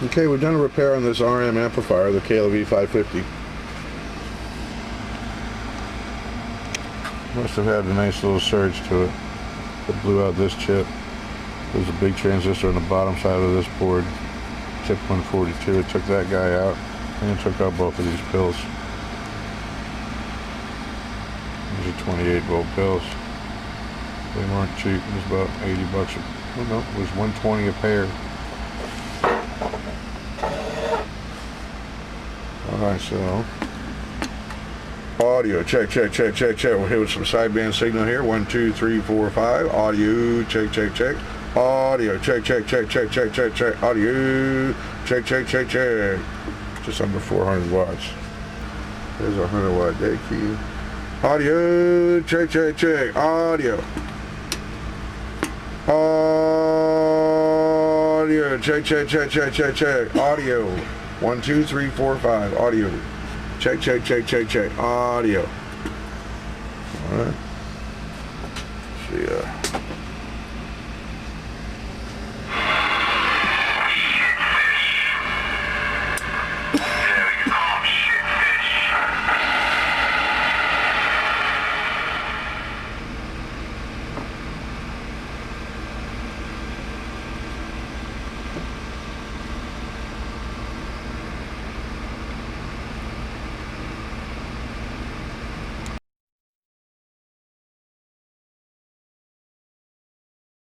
Okay, we've done a repair on this RM amplifier, the KLV-550. Must have had a nice little surge to it that blew out this chip. There's a big transistor on the bottom side of this board, chip 142. It took that guy out, and it took out both of these pills. These are 28 volt pills. They weren't cheap. It was about 80 bucks. Well, no, it was 120 a pair. Alright, so audio check. We're here with some sideband signal here. 1, 2, 3, 4, 5. Audio check. Audio check. Audio check. Just under 400 watts. There's a 100 watt day key. Audio check. Audio check. Audio 1, 2, 3, 4, 5. Audio check. Audio. All right. See ya.